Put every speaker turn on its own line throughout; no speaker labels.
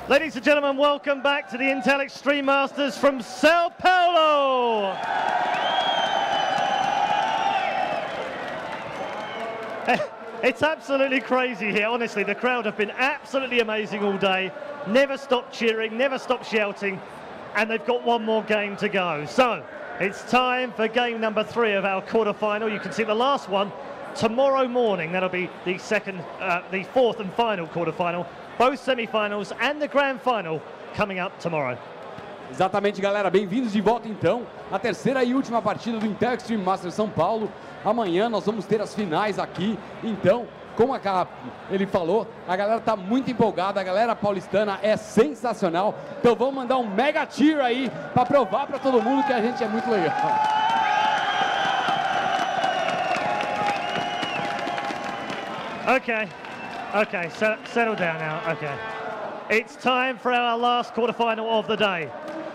Ladies and gentlemen, welcome back to the Intel Extreme Masters from Sao Paulo. It's absolutely crazy here, honestly. The crowd have been absolutely amazing all day. Never stopped cheering, never stopped shouting, and they've got one more game to go. So, it's time for game number 3 of our quarterfinal. You can see the last one tomorrow morning. That'll be the fourth and final quarterfinal. Both semi-finals and the grand final coming up tomorrow.
Exatamente, galera. Bem-vindos de volta, então, à terceira e última partida do Intel Extreme Masters São Paulo. Amanhã nós vamos ter as finais aqui. Então, como ele falou, a galera tá muito empolgada. A galera paulistana é sensacional. Então vamos mandar um mega cheer aí para provar para todo mundo que a gente é muito legal.
Okay, settle down now, okay. It's time for our last quarterfinal of the day,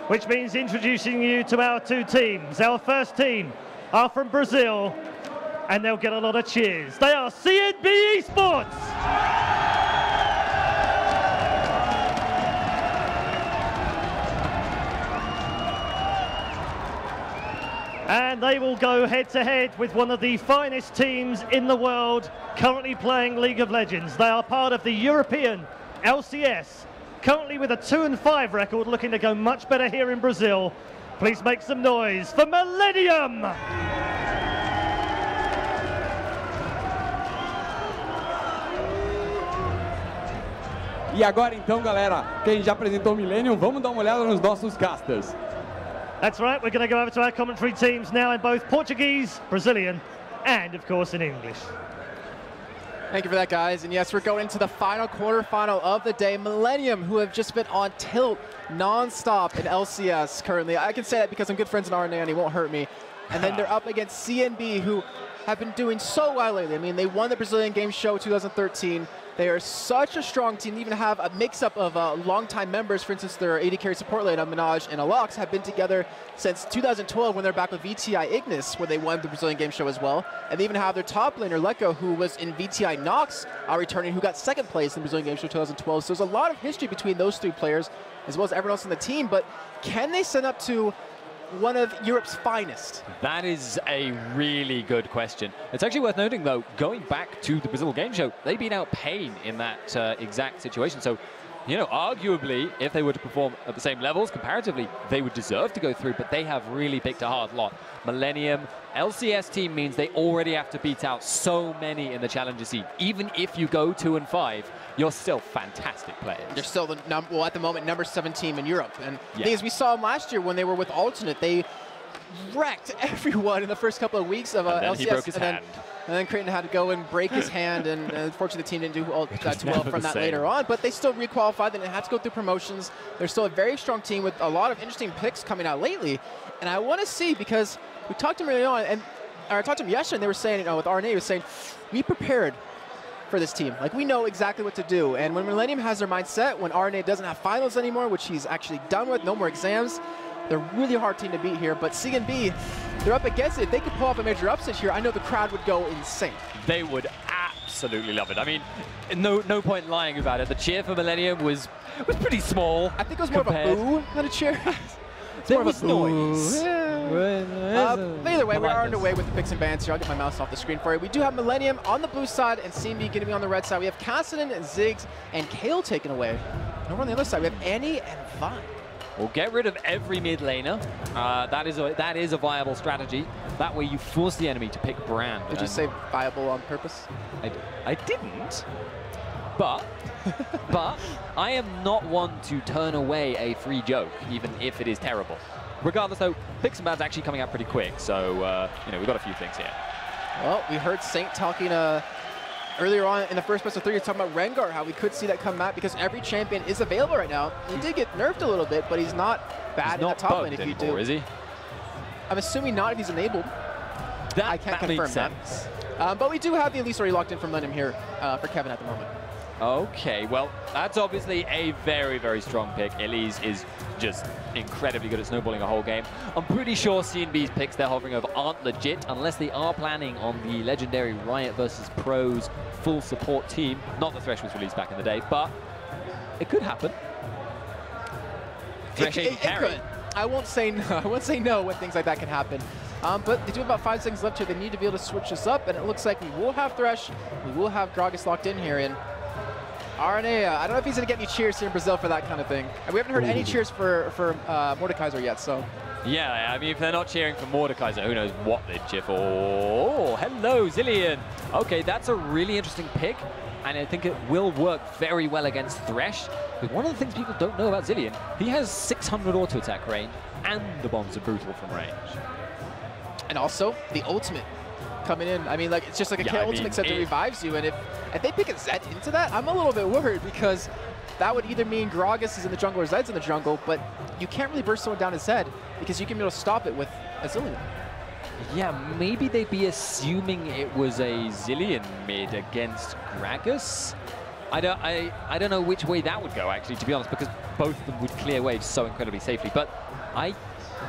which means introducing you to our 2 teams. Our first team are from Brazil, and they'll get a lot of cheers. They are CNB eSports! And they will go head-to-head with one of the finest teams in the world currently playing League of Legends. They are part of the European LCS, currently with a 2-5 record, looking to go much better here in Brazil. Please make some noise for Millenium!
E agora então, galera, quem já apresentou o Millenium, vamos dar uma olhada nos nossos casters.
That's right, we're going to go over to our commentary teams now in both Portuguese, Brazilian, and of course in English.
Thank you for that, guys. And yes, we're going into the final quarterfinal of the day. Millenium, who have just been on tilt non-stop in LCS currently. I can say that because I'm good friends in RNA and he won't hurt me. And then they're up against CNB, who have been doing so well lately. I mean, they won the Brazilian Game Show 2013. They are such a strong team. They even have a mix-up of longtime members. For instance, their AD carry support lane, Minaj and Alox, have been together since 2012 when they're back with VTI Ignis, where they won the Brazilian Game Show as well. And they even have their top laner, Leko, who was in VTI Nox, returning, who got 2nd place in the Brazilian Game Show 2012. So there's a lot of history between those 3 players, as well as everyone else on the team. But can they send up to one of Europe's finest?
That is a really good question. It's actually worth noting, though, going back to the Brazil Game Show, they've been outpaying in that exact situation. So, you know, arguably, if they were to perform at the same levels, comparatively, they would deserve to go through, but they have really picked a hard lot. Millenium, LCS team means they already have to beat out so many in the Challenger scene. Even if you go 2-5, you're still fantastic players.
They're still, at the moment, number 7 team in Europe. And the thing is, we saw them last year when they were with Alternate. They wrecked everyone in the first couple of weeks of LCS.
He broke his hand.
And then Creighton had to go and break his hand, and unfortunately the team didn't do too well from that later on, but they still requalified and had to go through promotions. They're still a very strong team with a lot of interesting picks coming out lately, and I want to see, because we talked to them early on, and I talked to them yesterday, and they were saying, you know, with RNA, he was saying, we prepared for this team. Like, we know exactly what to do, and when Millenium has their mindset, when RNA doesn't have finals anymore, which he's actually done with, no more exams, they're a really hard team to beat here, but CNB, they're up against it. If they could pull off a major upset here, I know the crowd would go insane.
They would absolutely love it. I mean, no point lying about it. The cheer for Millenium was pretty small.
I think it was more of a boo than a cheer.
There was noise.
But either way, we are underway with the picks and bans here. I'll get my mouse off the screen for you. We do have Millenium on the blue side and CNB going to be on the red side. We have Cassidy and Ziggs and Kale taken away. And over on the other side, we have Annie and Vine.
We'll get rid of every mid laner. That is a viable strategy. That way you force the enemy to pick brand.
Did you say viable on purpose?
I didn't, but I am not one to turn away a free joke, even if it is terrible. Regardless, though, picks and bans actually coming out pretty quick, so you know, we've got a few things here.
Well, we heard Saint talking earlier on in the first best of 3, he was talking about Rengar, how we could see that come back because every champion is available right now. He did get nerfed a little bit, but he's not bad in the top lane if you do.
Is he?
I'm assuming not if he's enabled. I can't confirm that. But we do have the Elise already locked in from Millenium here for Kevin at the moment.
Okay, well, that's obviously a very, very strong pick. Elise is just incredibly good at snowballing a whole game. I'm pretty sure CNB's picks they're hovering over aren't legit unless they are planning on the legendary Riot versus Pros full support team. Not the Thresh was released back in the day, but it could happen. Thresh
It could. I won't say no. I won't say no when things like that can happen. But they do have about 5 seconds left here. They need to be able to switch this up, and it looks like we will have Thresh. We will have Gragas locked in here, and RNA, I don't know if he's going to get any cheers here in Brazil for that kind of thing. And we haven't heard any cheers for Mordekaiser yet, so.
Yeah, I mean, if they're not cheering for Mordekaiser, who knows what they'd cheer for. Oh, hello, Zilean. Okay, that's a really interesting pick, and I think it will work very well against Thresh. Because one of the things people don't know about Zilean, he has 600 auto attack range, and the bombs are brutal from range.
And also, the ultimate coming in. I mean, like, it's just like a ultimate except it revives you, and if they pick a Zed into that, I'm a little bit worried, because that would either mean Gragas is in the jungle or Zed's in the jungle, but you can't really burst someone down as Zed, because you can be able to stop it with a Zilean.
Yeah, maybe they'd be assuming it was a Zilean mid against Gragas. I don't know which way that would go, actually, to be honest, because both of them would clear waves so incredibly safely. But I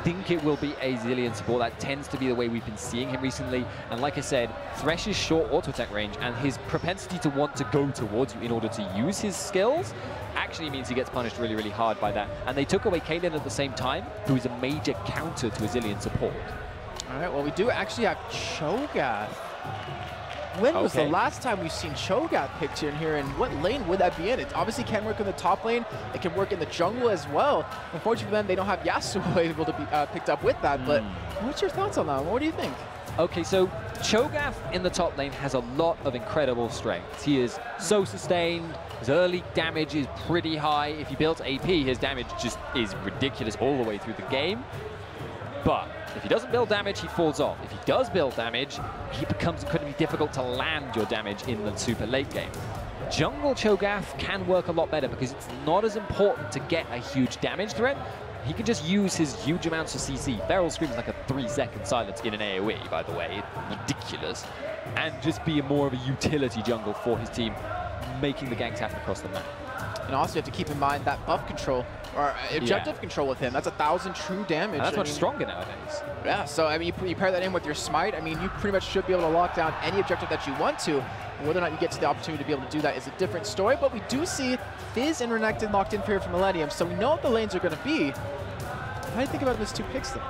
think it will be a Zilean support. That tends to be the way we've been seeing him recently. And like I said, Thresh's short auto attack range and his propensity to want to go towards you in order to use his skills actually means he gets punished really, really hard by that. And they took away Caitlyn at the same time, who is a major counter to a Zilean support.
All right, well, we do actually have Cho'Gath. When was the last time we've seen Cho'Gath picked in here, and what lane would that be in? It obviously can work in the top lane. It can work in the jungle as well. Unfortunately for them, they don't have Yasuo able to be picked up with that, but what's your thoughts on that? What do you think?
Okay, so Cho'Gath in the top lane has a lot of incredible strengths. He is so sustained. His early damage is pretty high. If he builds AP, his damage just is ridiculous all the way through the game. But if he doesn't build damage, he falls off. If he does build damage, he becomes incredibly difficult to land your damage in the super late game. Jungle Cho'Gath can work a lot better because it's not as important to get a huge damage threat. He can just use his huge amounts of CC. Feral Scream is like a 3-second silence in an AoE, by the way. Ridiculous. And just be more of a utility jungle for his team, making the ganks happen across the map.
And also you have to keep in mind that buff control, or objective control with him. That's 1,000 true damage.
And that's much stronger nowadays.
Yeah, so I mean, you pair that in with your smite, I mean, you pretty much should be able to lock down any objective that you want to. And whether or not you get to the opportunity to be able to do that is a different story, but we do see Fizz and Renekton locked in here for Millenium, so we know what the lanes are going to be. How do you think about those two picks, though?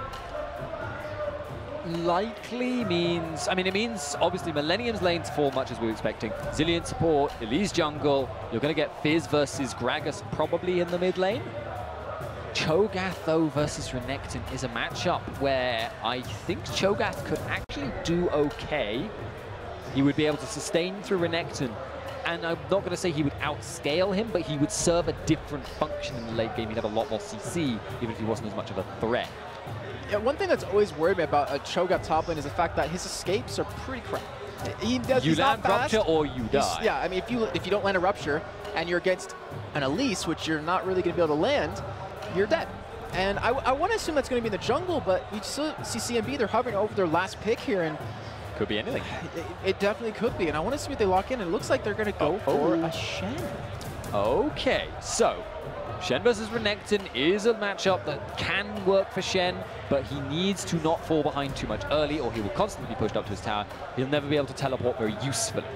Likely means, I mean, it means obviously Millennium's lanes fall much as we were expecting. Zilean support, Elise jungle. You're going to get Fizz versus Gragas probably in the mid lane. Cho'Gath, though, versus Renekton is a matchup where I think Cho'Gath could actually do okay. He would be able to sustain through Renekton. And I'm not going to say he would outscale him, but he would serve a different function in the late game. He'd have a lot more CC, even if he wasn't as much of a threat.
Yeah, one thing that's always worried me about a Cho'Gath top lane is the fact that his escapes are pretty crap.
You land Rupture or you die.
Yeah, I mean, if you don't land a Rupture and you're against an Elise, which you're not really going to be able to land, you're dead. And I want to assume that's going to be in the jungle, but we still see CNB, they're hovering over their last pick here, and
could be anything.
It definitely could be, and I want to see what they lock in, and it looks like they're going to go for a Shen.
Okay, so Shen versus Renekton is a matchup that can work for Shen, but he needs to not fall behind too much early or he will constantly be pushed up to his tower. He'll never be able to teleport very usefully.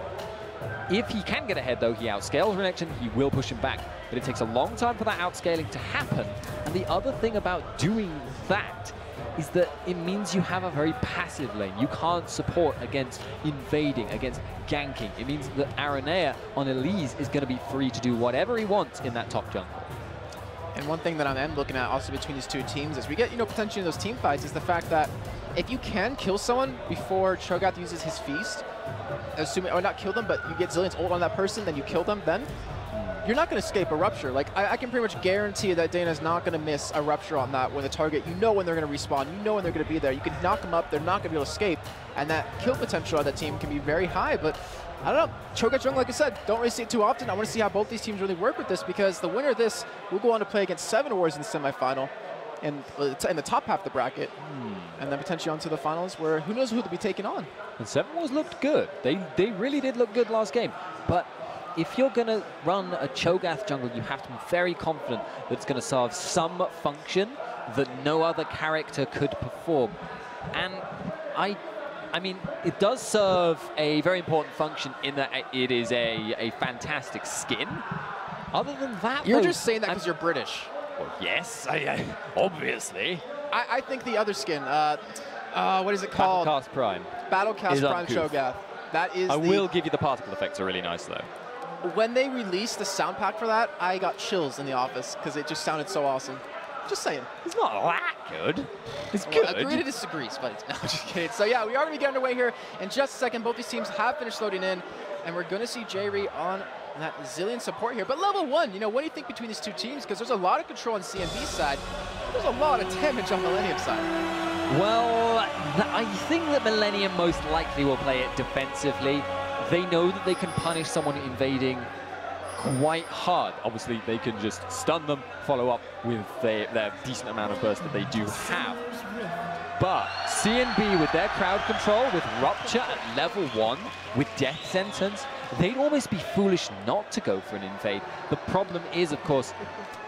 If he can get ahead, though, he outscales Renekton, he will push him back. But it takes a long time for that outscaling to happen. And the other thing about doing that is that it means you have a very passive lane. You can't support against invading, against ganking. It means that Aranea on Elise is going to be free to do whatever he wants in that top jungle.
And one thing that I am looking at also between these two teams as we get, potentially in those team fights is the fact that if you can kill someone before Cho'Gath uses his feast, assuming, or not kill them, but you get Zilean's ult on that person, then you kill them, then you're not going to escape a Rupture. Like, I can pretty much guarantee that Dana's not going to miss a Rupture on that when the target, when they're going to respawn, when they're going to be there. You can knock them up, they're not going to be able to escape, and that kill potential of that team can be very high, but I don't know. Cho'Gath jungle, like I said, don't really see it too often. I want to see how both these teams really work with this, because the winner of this will go on to play against 7 Warriors in the semifinal in the top half of the bracket, and then potentially onto the finals where who knows who they'll be taking on.
And 7 Wars looked good. They really did look good last game. But if you're going to run a Cho'Gath jungle, you have to be very confident that it's going to serve some function that no other character could perform. And I mean, it does serve a very important function in that it is a fantastic skin. Other than that,
you're just saying that because you're British.
Well, yes, obviously.
I think the other skin, what is it called?
Battlecast Prime.
Battlecast Prime
uncouth.
Cho'Gath. That is
I will give you the particle effects are really nice, though.
When they released the sound pack for that, I got chills in the office because it just sounded so awesome. Just saying.
It's not that good. It's
Well,
good.
agree to disagree, but no, just kidding. So yeah, we are going to be getting underway here in just a second. Both these teams have finished loading in, and we're going to see J-Ree on that Zillion support here. But level 1, you know, what do you think between these two teams? Because there's a lot of control on CNB's side. There's a lot of damage on Millenium's side.
Well, I think that Millenium most likely will play it defensively. They know that they can punish someone invading quite hard. Obviously, they can just stun them, follow up with their decent amount of burst that they do have. But CNB, with their crowd control, with Rupture at level 1, with Death Sentence, they'd almost be foolish not to go for an invade. The problem is, of course,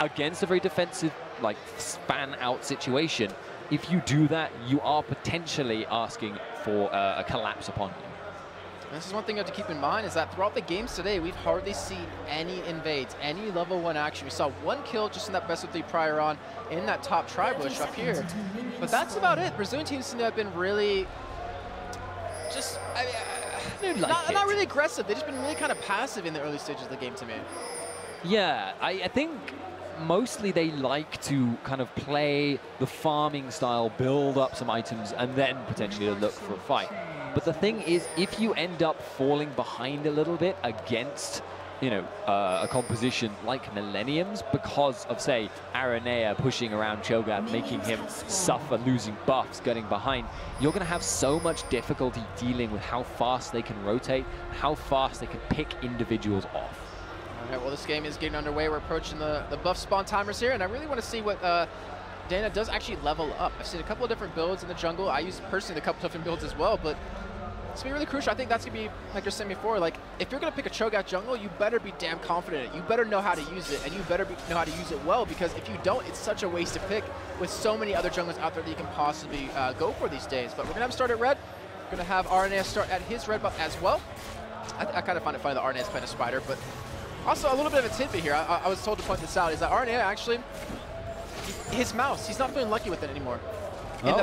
against a very defensive, like, span-out situation, if you do that, you are potentially asking for a collapse upon you.
This is one thing you have to keep in mind, is that throughout the games today, we've hardly seen any invades, any level 1 action. We saw 1 kill just in that best of 3 prior on in that top tri-bush up here. But that's about it. Brazilian teams seem to have been really just, I mean, not really aggressive. They've just been really kind of passive in the early stages of the game to me.
Yeah, I think mostly they like to kind of play the farming style, build up some items, and then potentially look for a fight. But the thing is, if you end up falling behind a little bit against, you know, a composition like Millenium's, because of, say, Aranea pushing around Cho'Gath, making him suffer, losing buffs, getting behind, you're going to have so much difficulty dealing with how fast they can rotate, how fast they can pick individuals off.
All right, well, this game is getting underway. We're approaching the buff spawn timers here, and I really want to see what Dana does actually level up. I've seen a couple of different builds in the jungle. I use personally a couple different builds as well, but it's gonna be really crucial. I think that's gonna be, like you're saying before, like if you're gonna pick a Cho'Gath jungle, you better be damn confident in it. You better know how to use it, and you better know how to use it well, because if you don't, it's such a waste to pick with so many other jungles out there that you can possibly go for these days. But we're gonna have him start at red. We're gonna have Aranea start at his red buff as well. I kind of find it funny that Arenea's playing a spider, but also a little bit of a tidbit here. I was told to point this out, is that Aranea actually, his mouse, he's not feeling lucky with it anymore.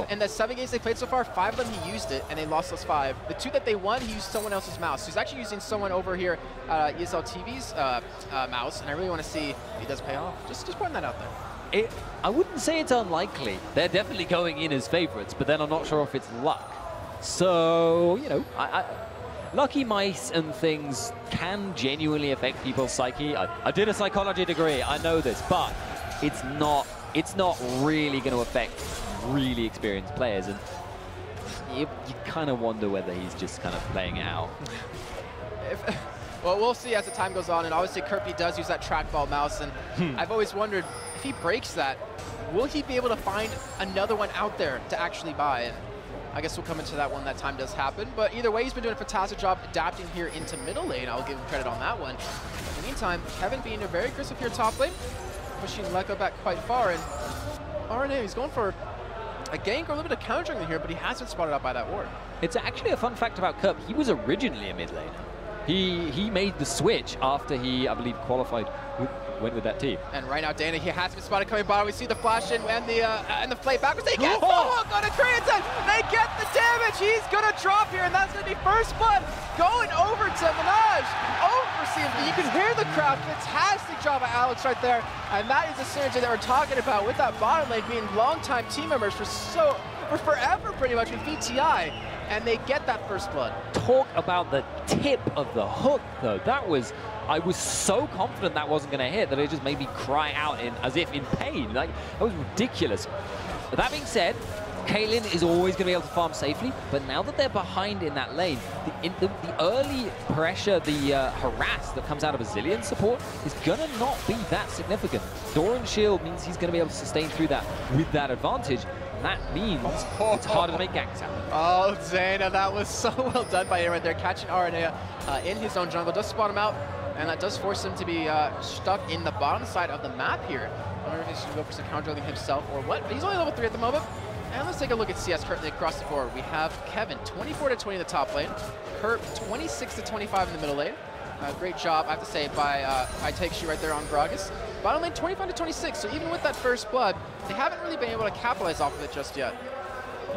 In the 7 games they played so far, 5 of them he used it, and they lost those 5. The 2 that they won, he used someone else's mouse. So he's actually using someone over here, ESL TV's mouse, and I really want to see if he does pay off. Just pointing that out there.
I wouldn't say it's unlikely. They're definitely going in as favorites, but then I'm not sure if it's luck. So, you know, lucky mice and things can genuinely affect people's psyche. I did a psychology degree, I know this, but it's not really going to affect really experienced players, and you kind of wonder whether he's just kind of playing it out.
Well, we'll see as the time goes on, and obviously Kirby does use that trackball mouse, and I've always wondered, if he breaks that, will he be able to find another one out there to actually buy? And I guess we'll come into that when that time does happen, but either way, he's been doing a fantastic job adapting here into middle lane. I'll give him credit on that one. In the meantime, Kevin being a very aggressive here top lane, pushing Leko back quite far, and Aranea, he's going for a gank or a little bit of countering here, but he has been spotted out by that ward.
It's actually a fun fact about Kerp. He was originally a mid laner. He made the switch after he, I believe, went with that team. And
right now, Dana, he has been spotted coming bottom. We see the flash in and the flame backwards. They get hook on a Creatine. They get the damage. He's gonna drop here, and that's gonna be first blood going over to Minaj. Over CNB. You can hear the crowd. Fantastic job by Alex right there. And that is the synergy that we're talking about with that bottom lane being longtime team members for forever, pretty much, with VTI. And they get that first blood.
Talk about the tip of the hook, though. I was so confident that wasn't going to hit that it just made me cry out as if in pain. Like, that was ridiculous. But that being said, Caitlyn is always going to be able to farm safely, but now that they're behind in that lane, the early pressure, the harass that comes out of a Zillion support is going to not be that significant. Doran's shield means he's going to be able to sustain through that with that advantage. And that means it's harder to make ganks happen.
Oh, Dana, that was so well done by him right there, catching Aranea in his own jungle. Does spot him out, and that does force him to be stuck in the bottom side of the map here. I wonder if he's going to go for some counter himself or what, but he's only level 3 at the moment. And let's take a look at CS currently across the board. We have Kevin, 24-20 in the top lane. Kurt, 26-25 in the middle lane. Great job, I have to say, by Takeshu right there on Gragas. Bottom lane 25-26, so even with that first blood, they haven't really been able to capitalize off of it just yet.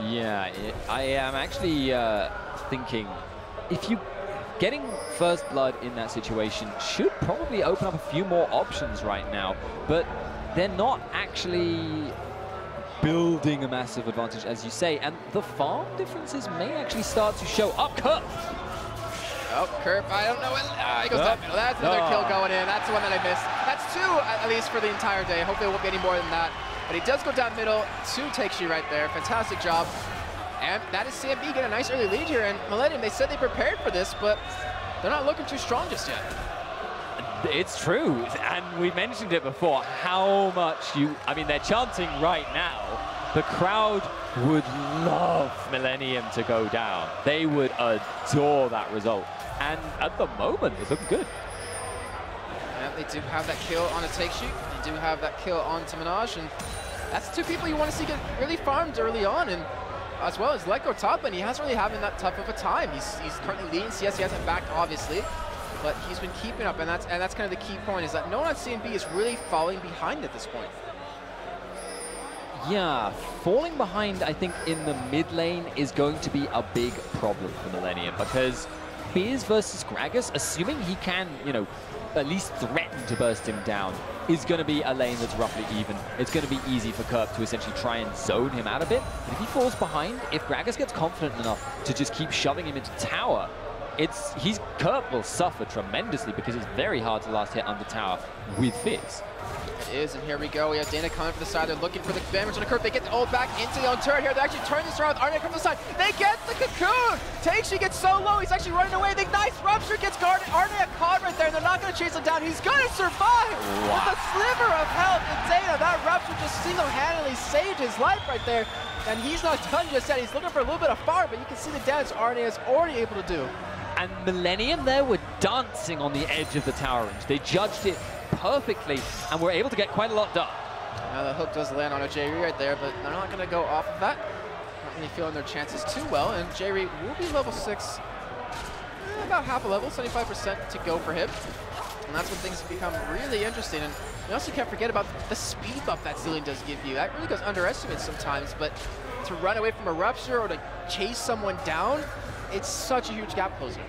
Yeah, I am actually thinking if you getting first blood in that situation should probably open up a few more options right now, but they're not actually building a massive advantage, as you say, and the farm differences may actually start to show up. Curve!
Oh, Curve, I don't know. He goes down middle. That's another kill going in. That's the one that I missed. That's 2, at least, for the entire day. Hopefully it won't be any more than that. But he does go down middle. 2 takes you right there. Fantastic job. And that is CNB getting a nice early lead here. And Millenium, they said they prepared for this, but they're not looking too strong just yet.
It's true, and we mentioned it before, how much I mean, they're chanting right now. The crowd would love Millenium to go down. They would adore that result. And at the moment, it's looking good.
Yeah, they do have that kill on a Takeshu. They do have that kill on Minaj, and that's 2 people you want to see get really farmed early on. And as well as Let Go top, and he hasn't really having that tough of a time. He's currently leading CS. He hasn't backed, obviously, but he's been keeping up, and that's kind of the key point, is that no one on CNB is really falling behind at this point.
Yeah, falling behind, I think, in the mid lane is going to be a big problem for Millenium, because Beers versus Gragas, assuming he can, you know, at least threaten to burst him down, is going to be a lane that's roughly even. It's going to be easy for Kerp to essentially try and zone him out a bit. But if he falls behind, if Gragas gets confident enough to just keep shoving him into tower, Kerp will suffer tremendously, because it's very hard to last hit under tower with Fizz.
It is, and here we go. We have Dana coming from the side. They're looking for the damage on the curve. They get the ult back into the own turret here. They actually turn this around with Arne from the side. They get the cocoon! Takeshu gets so low, he's actually running away. The nice rupture gets guarded. Arne caught right there, and they're not going to chase him down. He's going to survive with a sliver of health. And Dana, that rupture just single-handedly saved his life right there. And he's not done just yet. He's looking for a little bit of fire, but you can see the damage Arne is already able to do.
And Millenium there were dancing on the edge of the tower range. They judged it perfectly and were able to get quite a lot done.
Now the hook does land on a J.R.E. right there, but they're not going to go off of that. Not really feeling their chances too well, and J.R.E. will be level 6, about half a level, 75% to go for him. And that's when things become really interesting. And you also can't forget about the speed buff that Zillion does give you. That really goes underestimated sometimes, but to run away from a rupture or to chase someone down, it's such a huge gap closer.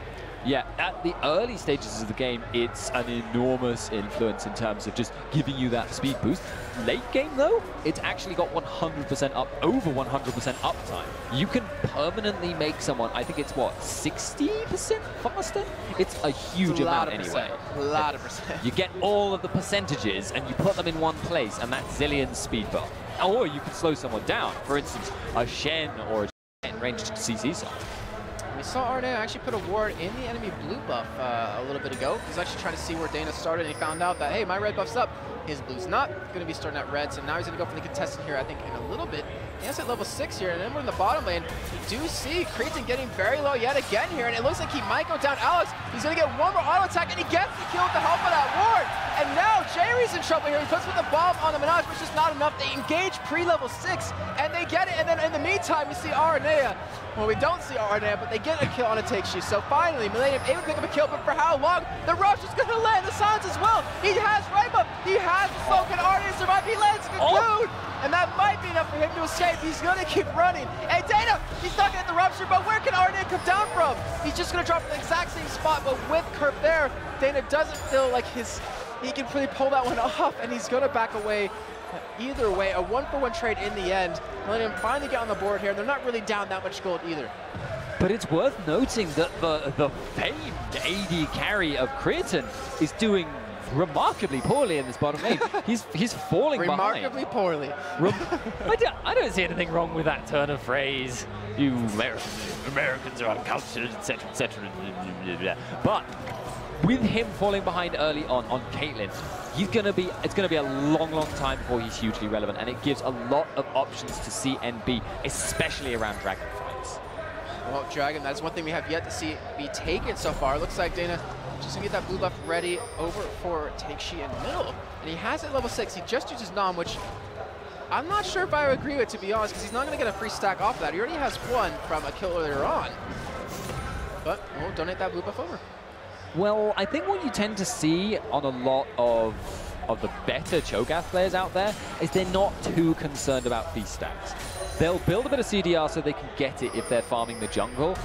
Yeah, at the early stages of the game, it's an enormous influence in terms of just giving you that speed boost. Late game, though, it's actually got 100% up, over 100% uptime. You can permanently make someone, I think it's what, 60% faster? It's a huge amount anyway.
A lot of percent.
You get all of the percentages and you put them in one place, and that's Zillion's speed buff. Or you can slow someone down. For instance, a Shen or a ranged CC song.
We saw Arne actually put a ward in the enemy blue buff a little bit ago. He was actually trying to see where Dana started, and he found out that, hey, my red buff's up. His blue's not going to be starting at red, so now he's going to go for the contestant here, I think, in a little bit. He has at level 6 here, and then we're in the bottom lane. You do see Cretan getting very low yet again here, and it looks like he might go down Alex. He's going to get one more auto attack, and he gets the kill with the help of that ward. And now Jerry's in trouble here. He puts with the bomb on the Minaj, which is not enough. They engage pre-level 6, and they get it. And then in the meantime, we see Aranea. Well, we don't see Aranea, but they get a kill on a Takeshu. So finally, Millenium able to pick up a kill, but for how long? The rush is going to land. The silence as well. He has right up. He has the smoke, and Aranea survive. He lands a cocoon. And that might be enough for him to escape. He's going to keep running. Hey, Dana, he's not going to get the rupture, but where can Aranea come down from? He's just going to drop the exact same spot, but with Kerp there, Dana doesn't feel like he can really pull that one off, and he's going to back away. Either way, a 1-for-1 trade in the end. Millenium finally get on the board here, and they're not really down that much gold either.
But it's worth noting that the famed AD carry of Cretan is doing remarkably poorly in this bottom lane. He's falling
remarkably
behind.
Poorly.
I don't see anything wrong with that turn of phrase. You Americans are uncultured, etc., etc. But with him falling behind early on Caitlyn, it's gonna be a long time before he's hugely relevant, and it gives a lot of options to CNB, especially around Dragon fights.
Well, Dragon, that's one thing we have yet to see be taken so far. Looks like Dana just gonna get that blue buff ready over for Takeshu in the middle, and he has it at level 6. He just uses Nom, which I'm not sure if I would agree with, to be honest, because he's not gonna get a free stack off of that. He already has one from a kill earlier on, but we'll donate that blue buff over.
Well, I think what you tend to see on a lot of the better Cho'Gath players out there is they're not too concerned about Feast stacks. They'll build a bit of CDR so they can get it if they're farming the jungle,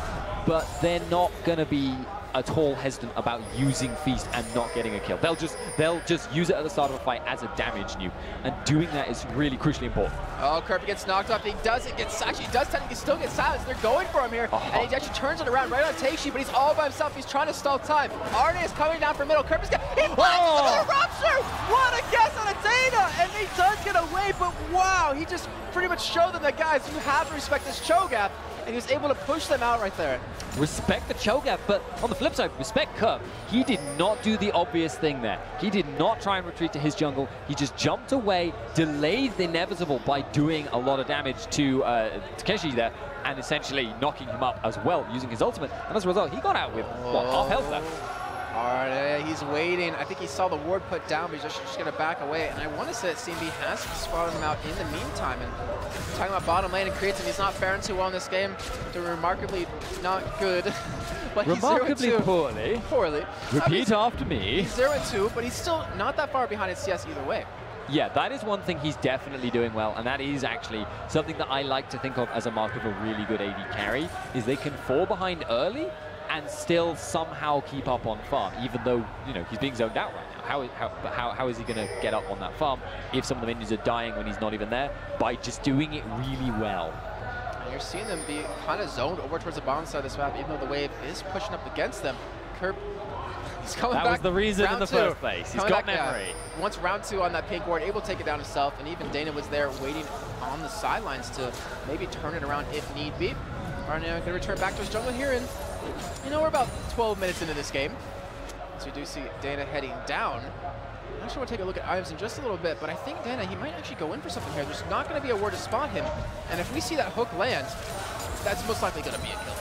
but they're not going to be at all hesitant about using Feast and not getting a kill. They'll just use it at the start of a fight as a damage nuke, and doing that is really crucially important.
Oh, Kirby gets knocked off. He doesn't get, actually he does technically still get silenced. They're going for him here, and he actually turns it around right on Takeshii, but he's all by himself. He's trying to stall time. Arne is coming down from middle. Kirby's got, he flashes the Rupture! What a guess on a Dana! And he does get away, but wow, he just pretty much showed them that, guys, you have to respect this Cho'Gath, and he was able to push them out right there.
Respect the Cho'Gath, but on the flip side, respect Kerb. He did not do the obvious thing there. He did not try and retreat to his jungle. He just jumped away, delayed the inevitable by doing a lot of damage to Takeshii there, and essentially knocking him up as well using his ultimate. And as a result, he got out with, what, half health left.
Alright, he's waiting. I think he saw the ward put down, but he's just going to back away. And I want to say that CNB has spotted him out in the meantime. And talking about bottom lane and creates him, he's not faring too well in this game. Doing remarkably not good. But
remarkably
he's
0-2.
Poorly.
Repeat after me.
He's 0-2, but he's still not that far behind in CS either way.
Yeah, that is one thing he's definitely doing well, and that is actually something that I like to think of as a mark of a really good AD carry, is they can fall behind early and still somehow keep up on farm, even though, you know, he's being zoned out right now. How is he going to get up on that farm if some of the minions are dying when he's not even there? By just doing it really well.
And you're seeing them be kind of zoned over towards the bottom side of this map, even though the wave is pushing up against them. Kerb, he's coming back.
That was the reason in the first
two.
place. He's
Coming
got
back,
memory.
yeah. Once round 2 on that pink ward, able to take it down himself, and even Dana was there waiting on the sidelines to maybe turn it around if need be. Arne going to return back to his jungle here, and you know, we're about 12 minutes into this game. So we do see Dana heading down. I'm not sure we'll take a look at items in just a little bit, but I think Dana, he might actually go in for something here. There's not going to be a ward to spot him, and if we see that hook land, that's most likely going to be a kill.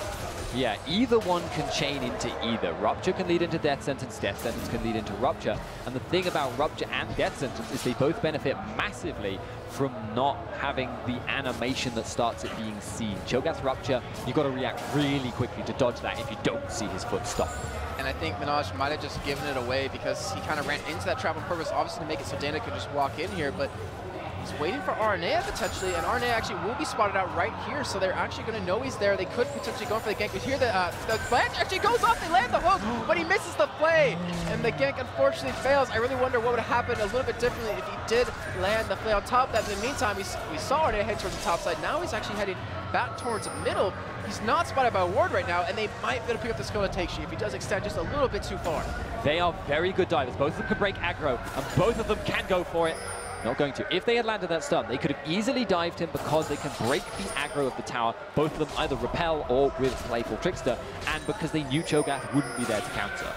Yeah, either one can chain into either. Rupture can lead into Death Sentence can lead into Rupture. And the thing about Rupture and Death Sentence is they both benefit massively from not having the animation that starts it being seen. Cho'Gath Rupture, you've got to react really quickly to dodge that if you don't see his foot stop.
And I think Minaj might have just given it away because he kind of ran into that trap on purpose, obviously to make it so Dana could just walk in here, but he's waiting for Arne potentially, and Arne actually will be spotted out right here, so they're actually going to know he's there. They could potentially go for the gank. We hear the gank actually goes off, they land the hook, but he misses the play, and the gank unfortunately fails. I really wonder what would have happened a little bit differently if he did land the play on top of that. In the meantime, we saw Arne head towards the top side. Now he's actually heading back towards the middle. He's not spotted by a ward right now, and they might be able to pick up the skill to Takeshii if he does extend just a little bit too far.
They are very good divers. Both of them can break aggro, and both of them can go for it. Not going to. If they had landed that stun, they could have easily dived him because they can break the aggro of the tower. Both of them either repel or with Playful Trickster, and because they knew Cho'Gath wouldn't be there to counter.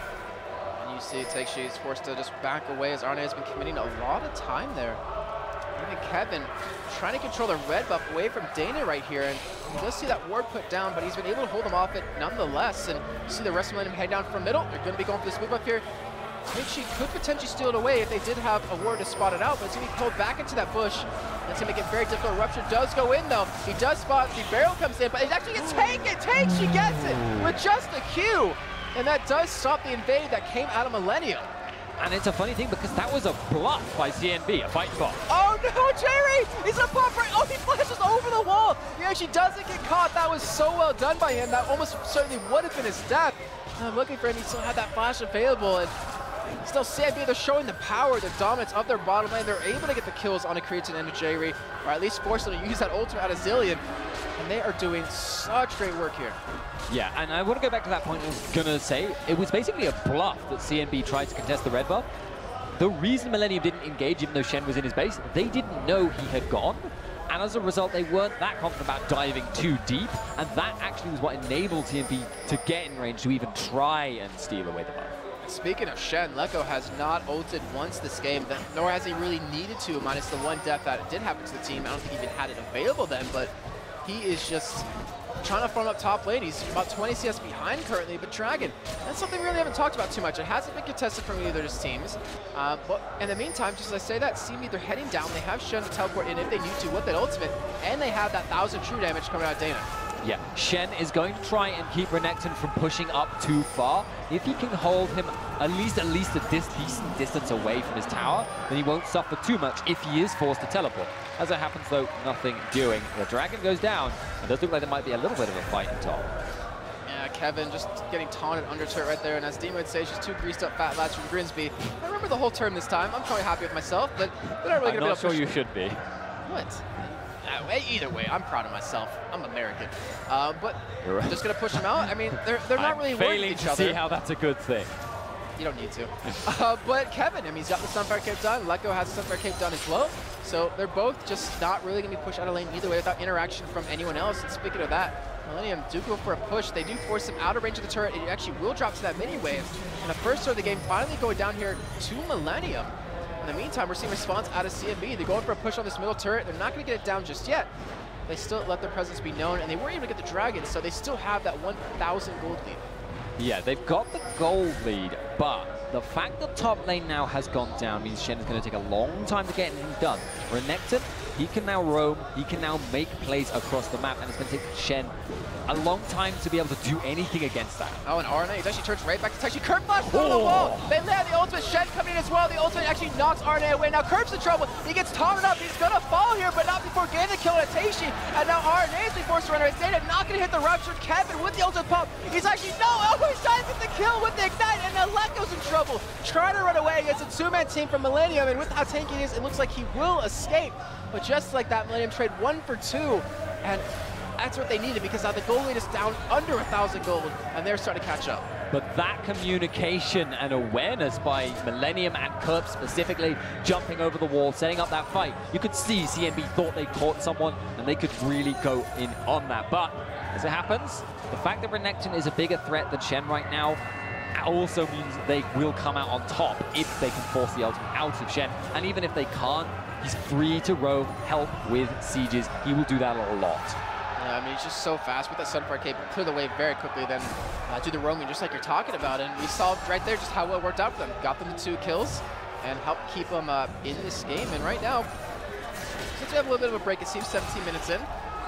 And you see Takeshii is forced to just back away as Arne has been committing a lot of time there. Even Kevin trying to control the red buff away from Dana right here, and you does see that ward put down, but he's been able to hold him off it nonetheless. And you see the rest of Millenium head down from middle. They're going to be going for this move up here. Takeshii could potentially steal it away if they did have a ward to spot it out, but it's going to be pulled back into that bush. That's going to make it very difficult. Rupture does go in, though. He does spot, the barrel comes in, but it actually gets taken. Takeshii gets it with just a Q. And that does stop the invade that came out of Millenium.
And it's a funny thing because that was a bluff by CNB, a fight bot.
Oh no, Jerry! He's a pop right. Oh, he flashes over the wall. He actually doesn't get caught. That was so well done by him. That almost certainly would have been his death. I'm looking for him. He still had that flash available. And still, CNB, they're showing the power, the dominance of their bottom lane. They're able to get the kills on a Creatin and a Jerry, or at least force them to use that ultimate out of Zillion. And they are doing such great work here.
Yeah, and I want to go back to that point I was going to say. It was basically a bluff that CNB tried to contest the red buff. The reason Millenium didn't engage, even though Shen was in his base, they didn't know he had gone. And as a result, they weren't that confident about diving too deep. And that actually was what enabled TNB to get in range to even try and steal away the buff.
Speaking of Shen, Lecco has not ulted once this game, nor has he really needed to, minus the one death that did happen to the team. I don't think he even had it available then, but he is just trying to farm up top lane. He's about 20 CS behind currently, but Dragon, that's something we really haven't talked about too much. It hasn't been contested from either of his teams. But in the meantime, just as I say that, CNB, they're heading down. They have Shen to teleport in if they need to with that ultimate, and they have that 1,000 true damage coming out of Dana.
Yeah, Shen is going to try and keep Renekton from pushing up too far. If he can hold him at least a decent distance away from his tower, then he won't suffer too much if he is forced to teleport. As it happens, though, nothing doing. The dragon goes down. It does look like there might be a little bit of a fight in top.
Yeah, Kevin just getting taunted under turret right there, and as Dean would say, she's 2 greased up fat lads from Grimsby. I remember the whole term this time. I'm probably happy with myself, but they're not really going to be able to
I'm not sure you should be.
What? Either way, I'm proud of myself. I'm American. But I'm just going to push them out. I mean, they're not really working each other.
See how that's a good thing.
You don't need to. But Kevin, I mean, he's got the Sunfire Cape done. Lekko has the Sunfire Cape done as well. So they're both just not really going to be pushed out of lane either way without interaction from anyone else. And speaking of that, Millenium do go for a push. They do force him out of range of the turret. It actually will drop to that mini wave. And the first turret of the game finally going down here to Millenium. In the meantime, we're seeing response out of CNB. They're going for a push on this middle turret. They're not going to get it down just yet. They still let their presence be known, and they weren't able to get the dragon, so they still have that 1,000 gold lead.
Yeah, they've got the gold lead, but the fact that top lane now has gone down means Shen is going to take a long time to get anything done. Renekton, he can now roam, he can now make plays across the map, and it's going to take Shen a long time to be able to do anything against that.
Oh, and RNA, he actually turns right back to Taxi. Curb flash through the wall. They land the ultimate. Shen coming in as well. The ultimate actually knocks RNA away. Now Curb's in trouble. He gets taunted up. He's going to fall here, but not before getting the kill on Taxi. And now RNA is being forced to run away. Data not going to hit the rupture. Kevin with the ultimate pump. He's actually, no, he's trying to get the kill with the ignite, and now Lekko's in trouble. Trying to run away against a 2-man team from Millenium, and with how tanky it is, it looks like he will escape. But just like that, Millenium trade 1 for 2, and that's what they needed, because now the gold lead is down under 1,000 gold, and they're starting to catch up.
But that communication and awareness by Millenium and Kurp specifically, jumping over the wall, setting up that fight, you could see CNB thought they caught someone, and they could really go in on that. But as it happens, the fact that Renekton is a bigger threat than Shen right now also means they will come out on top if they can force the ultimate out of Shen. And even if they can't, he's free to roam, help with sieges. He will do that a lot.
Yeah, I mean, he's just so fast with that Sunfire Cape, clear the wave very quickly, then do the roaming just like you're talking about. And we saw right there just how well it worked out for them. Got them to 2 kills and helped keep them in this game. And right now, since we have a little bit of a break, it seems 17 minutes in.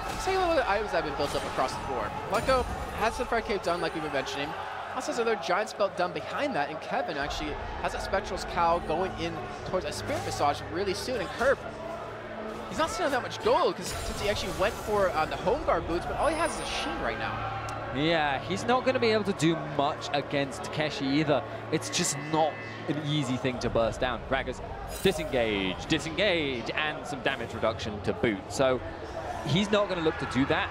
Let's take a look at the items that have been built up across the board. Lekko has Sunfire Cape done, like we've been mentioning. Also has another giant spell done behind that, and Kevin actually has a Spectral's Cow going in towards a Spirit Massage really soon. And Curb, he's not stealing that much gold, because since he actually went for the Home Guard boots, but all he has is a Sheen right now.
Yeah, he's not going to be able to do much against Keshi either. It's just not an easy thing to burst down. Gragas, disengage, and some damage reduction to boot. So he's not going to look to do that.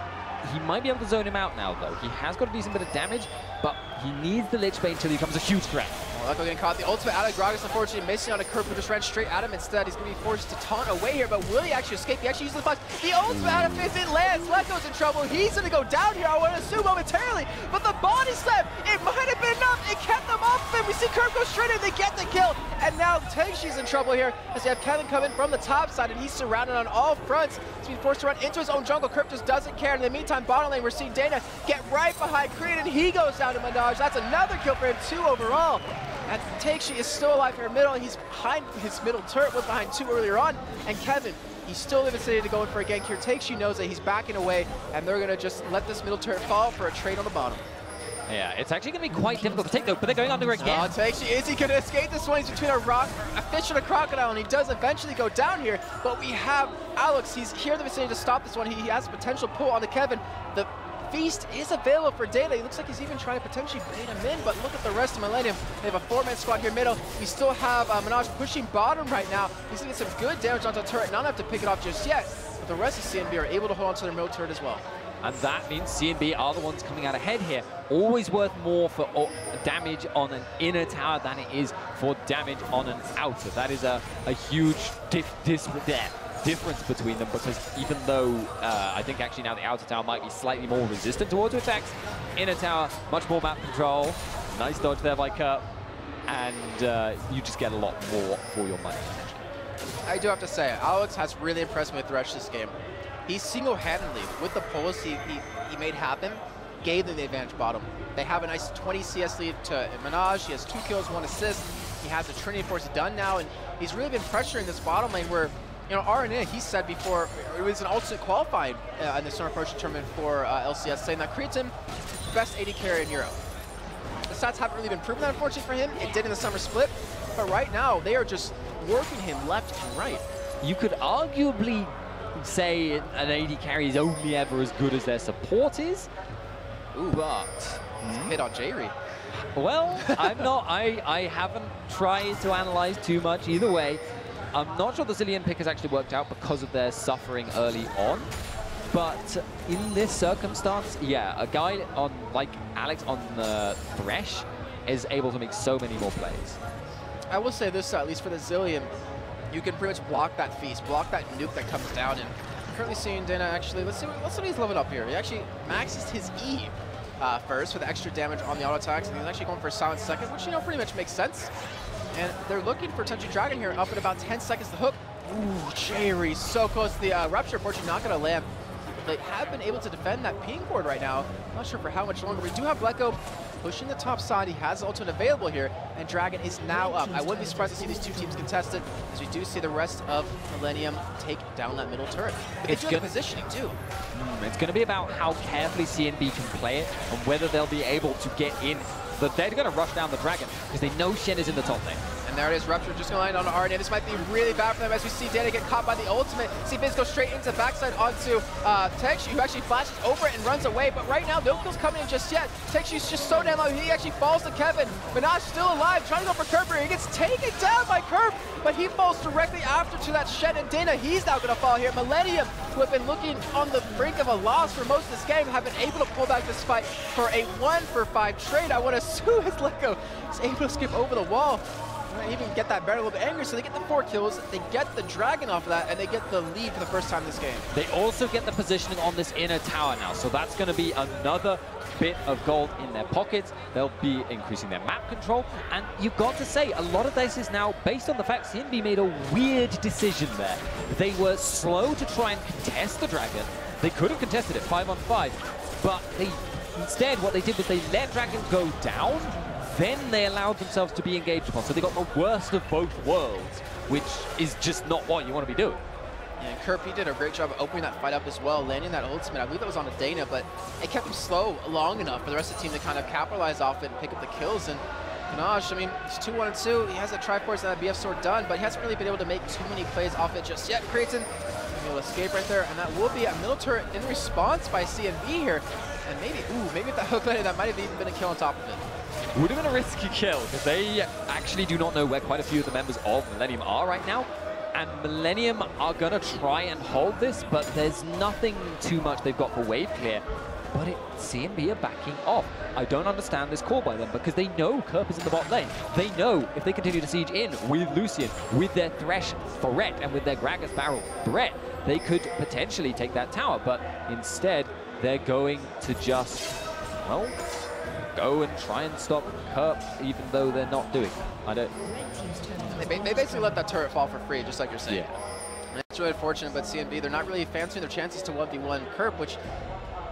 He might be able to zone him out now, though. He has got a decent bit of damage, but he needs the Lich Bane until he becomes a huge threat.
Lekko getting caught. The ultimate out of Gragas, unfortunately, missing on a curve, who just ran straight at him instead. He's going to be forced to taunt away here, but will he actually escape? He actually uses the flash. The ultimate out of Fizz, it lands. Lekko's in trouble. He's going to go down here, I want to assume, momentarily. But the body slam, it might have been enough. It kept them off him. We see Curve go straight in. They get the kill. And now Tangshi's in trouble here, as you have Kevin come in from the top side, and he's surrounded on all fronts. He's being forced to run into his own jungle. Curve just doesn't care. In the meantime, bottom lane, we're seeing Dana get right behind Creed, and he goes down to Menage. That's another kill for him, 2 overall. And Takeshi is still alive here in middle. He's behind his middle turret, was behind 2 earlier on. And Kevin, he's still in the vicinity to go in for a gank here. Takeshi knows that he's backing away, and they're going to just let this middle turret fall for a trade on the bottom.
Yeah, it's actually going to be quite difficult to take, though, but they're going under again.
Oh, Takeshi, is he going to escape this one? He's between a fish and a crocodile, and he does eventually go down here. But we have Alex. He's here in the vicinity to stop this one. He has a potential pull on the Kevin. The Feast is available for Data. He looks like he's even trying to potentially bait him in, but look at the rest of Millenium. They have a 4-man squad here middle. We still have Menage pushing bottom right now. He's going to get some good damage onto the turret, not have to pick it off just yet, but the rest of CNB are able to hold on to their middle turret as well.
And that means CNB are the ones coming out ahead here. Always worth more for damage on an inner tower than it is for damage on an outer. That is a huge difference between them, because even though I think actually now the outer tower might be slightly more resistant to auto attacks, inner tower, much more map control. Nice dodge there by Cup, and you just get a lot more for your money.
I do have to say, Alex has really impressed me with Thresh this game. He single-handedly, with the pulls he made happen, gave them the advantage bottom. They have a nice 20 CS lead to Menage. He has 2 kills, 1 assist. He has the Trinity Force done now, and he's really been pressuring this bottom lane where, You know, RNA, he said before, it was an alternate qualifying in the Summer Promotion Tournament for LCS, saying that Creatin, best AD carry in Europe. The stats haven't really been proven that, unfortunately for him. It did in the summer split, but right now, they are just working him left and right.
You could arguably say an AD carry is only ever as good as their support is, but...
Hit on Jerry.
Well, I haven't tried to analyze too much either way. I'm not sure the Zilean pick has actually worked out because of their suffering early on. But in this circumstance, yeah, a guy on like Alex on the Thresh is able to make so many more plays.
I will say this, at least for the Zilean, you can pretty much block that feast, block that nuke that comes down. And I'm currently seeing Dana actually, let's see what he's leveled up here. He actually maxes his E first for the extra damage on the auto attacks, and he's actually going for a silent second, which, you know, pretty much makes sense. And they're looking for Touchy Dragon here, up at about 10 seconds to hook. Ooh, Jerry, so close to the Rupture, unfortunately not going to land. They have been able to defend that ping board right now. Not sure for how much longer. We do have Bleko pushing the top side. He has ultimate available here, and Dragon is now up. I wouldn't be surprised to see these two teams contested, as we do see the rest of Millenium take down that middle turret. But they do have the positioning too.
It's going to be about how carefully CNB can play it and whether they'll be able to get in. But they're going to rush down the Dragon because they know Shen is in the top lane.
And there it is, Rupture just going to land on RNA. This might be really bad for them as we see Dana get caught by the ultimate. See Fizz go straight into backside onto Texu, who actually flashes over it and runs away. But right now, no kills coming in just yet. Texu's just so damn low, he actually falls to Kevin. Minaj still alive, trying to go for Kerp. He gets taken down by Kerp, but he falls directly after to that Shen and Dana. He's now going to fall here. Millenium, who have been looking on the brink of a loss for most of this game, have been able to pull back this fight for a 1-for-5 trade. I want to assume as Leko is able to skip over the wall. Even get that Baron a little bit angry, so they get the 4 kills, they get the Dragon off of that, and they get the lead for the first time this game.
They also get the positioning on this inner tower now, so that's going to be another bit of gold in their pockets. They'll be increasing their map control, and you've got to say, a lot of this is now based on the fact CNB made a weird decision there. They were slow to try and contest the Dragon. They could have contested it 5-on-5, but instead what they did was they let Dragon go down, then they allowed themselves to be engaged upon. So they got the worst of both worlds, which is just not what you want to be doing.
Yeah, and Kerp, he did a great job of opening that fight up as well, landing that ultimate. I believe that was on a Dana, but it kept him slow long enough for the rest of the team to kind of capitalize off it and pick up the kills. And Minaj, I mean, it's 2-1-2. He has a Triforce and that BF sword done, but he hasn't really been able to make too many plays off it just yet. Creatin will escape right there, and that will be a middle turret in response by CNB here. And maybe if that hook landed, that might have even been a kill on top of it.
Would have been a risky kill, because they actually do not know where quite a few of the members of Millenium are right now. And Millenium are going to try and hold this, but there's nothing too much they've got for wave clear. But CNB are backing off. I don't understand this call by them, because they know Kerp is in the bot lane. They know if they continue to siege in with Lucian, with their Thresh threat, and with their Gragas barrel threat, they could potentially take that tower. But instead, they're going to just, well, go and try and stop Kerp, even though they're not doing that. I don't.
They basically let that turret fall for free, just like you're saying.
Yeah.
And it's really unfortunate, but CNB, they're not really fancying their chances to 1v1 Kerp, which,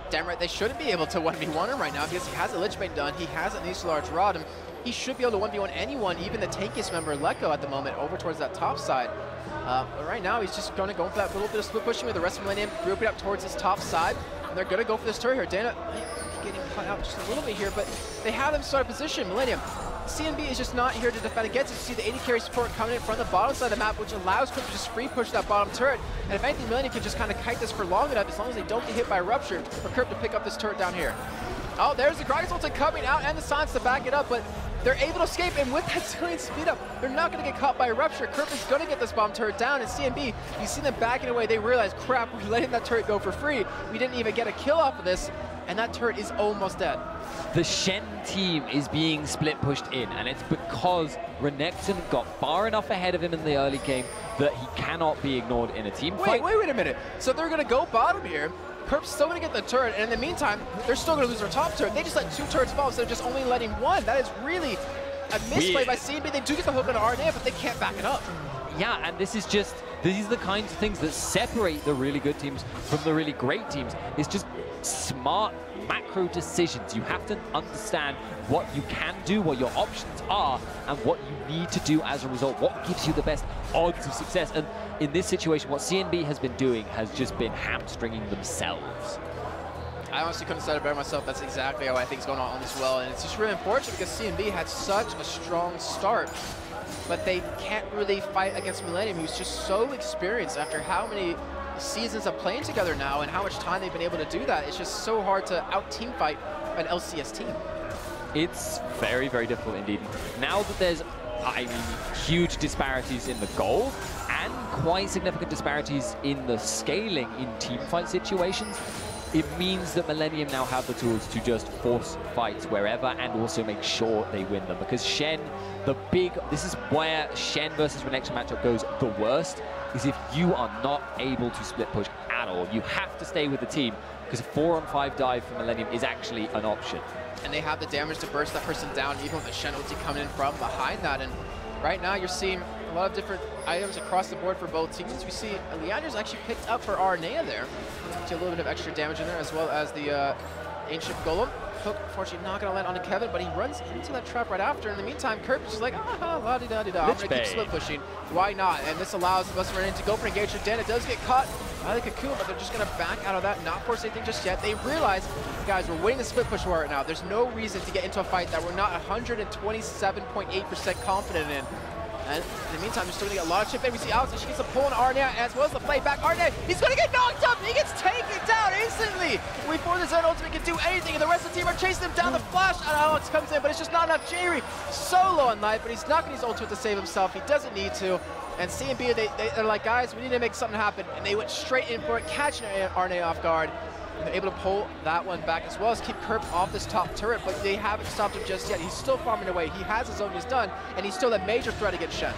damn right, they shouldn't be able to 1v1 him right now, because he has a Lich Bane done, he has an East Large Rod, and he should be able to 1v1 anyone, even the tankiest member, Leko, at the moment, over towards that top side. But right now, he's just going to go for that little bit of split pushing with the rest of Millenium, grouping up towards his top side, and they're going to go for this turret here. Dana getting cut out just a little bit here, but they have them start position. Millenium, CNB is just not here to defend against it. You see the AD carry support coming in from the bottom side of the map, which allows Kerp to just free push that bottom turret. And if anything, Millenium can just kind of kite this for long enough, as long as they don't get hit by a Rupture, for Kerp to pick up this turret down here. Oh, there's the Gragas ultimate coming out and the Silence to back it up, but they're able to escape, and with that Zilean speed up, they're not going to get caught by a Rupture. Kerp is going to get this bomb turret down, and CNB, you see them backing away, they realize, crap, we're letting that turret go for free. We didn't even get a kill off of this, and that turret is almost dead.
The Shen team is being split pushed in, and it's because Renekton got far enough ahead of him in the early game that he cannot be ignored in a team fight.
Wait a minute. So they're going to go bottom here. Kerp's still going to get the turret, and in the meantime, they're still going to lose their top turret. They just let 2 turrets fall instead of just only letting 1. That is really a misplay by CNB. They do get the hook on RNA, but they can't back it up.
Yeah, and this is just These are the kinds of things that separate the really good teams from the really great teams. It's just smart macro decisions. You have to understand what you can do, what your options are, and what you need to do as a result. What gives you the best odds of success? And in this situation, what CNB has been doing has just been hamstringing themselves.
I honestly couldn't have said it better myself. That's exactly how I think is going on as well. And it's just really unfortunate because CNB had such a strong start, but they can't really fight against Millenium, who's just so experienced after how many seasons of playing together now and how much time they've been able to do that. It's just so hard to out-team fight an LCS team.
It's very, very difficult indeed. Now that there's, I mean, huge disparities in the goal and quite significant disparities in the scaling in team fight situations, it means that Millenium now have the tools to just force fights wherever and also make sure they win them. Because Shen, this is where Shen versus Renection matchup goes the worst, is if you are not able to split push at all. You have to stay with the team, because a 4-on-5 dive for Millenium is actually an option.
And they have the damage to burst that person down, even with the Shen ulti coming in from behind that. And right now you're seeing a lot of different items across the board for both teams. We see Leander's actually picked up for Arnea there. To a little bit of extra damage in there, as well as the Ancient Golem. Hook, unfortunately, not going to land on Kevin, but he runs into that trap right after. In the meantime, Kirk is just like, la-di-da-di-da. I'm going to keep split pushing. Why not? And this allows Buster Run in to go for engagement. Den, it does get caught by the Cocoon, but they're just going to back out of that, not force anything just yet. They realize, guys, we're winning the split push war right now. There's no reason to get into a fight that we're not 127.8% confident in. And in the meantime, they're still going to get a lot of chip in. We see Alex, and she gets a pull on Arnea as well as the play back. Arnea, he's going to get knocked up. He gets taken down instantly. Before the Zen ultimate can do anything, and the rest of the team are chasing him down. The flash, and Alex comes in, but it's just not enough. Jerry, so low on life, but he's not going to use ultimate to save himself. He doesn't need to. And CNB, they're like, guys, we need to make something happen. And they went straight in for it, catching Arnea off guard. And they're able to pull that one back, as well as keep Kerp off this top turret, but they haven't stopped him just yet. He's still farming away. He has his own is done, and he's still a major threat against Shen.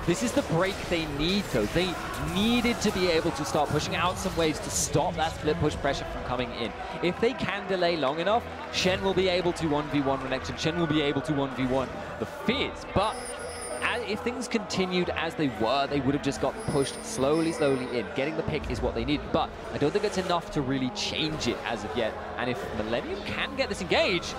This is the break they need, though. They needed to be able to start pushing out some ways to stop that split push pressure from coming in. If they can delay long enough, Shen will be able to 1v1 Renection. Shen will be able to 1v1 the Fizz. But if things continued as they were, they would have just got pushed slowly in. Getting the pick is what they need, but I don't think it's enough to really change it as of yet. And if Millenium can get this engage,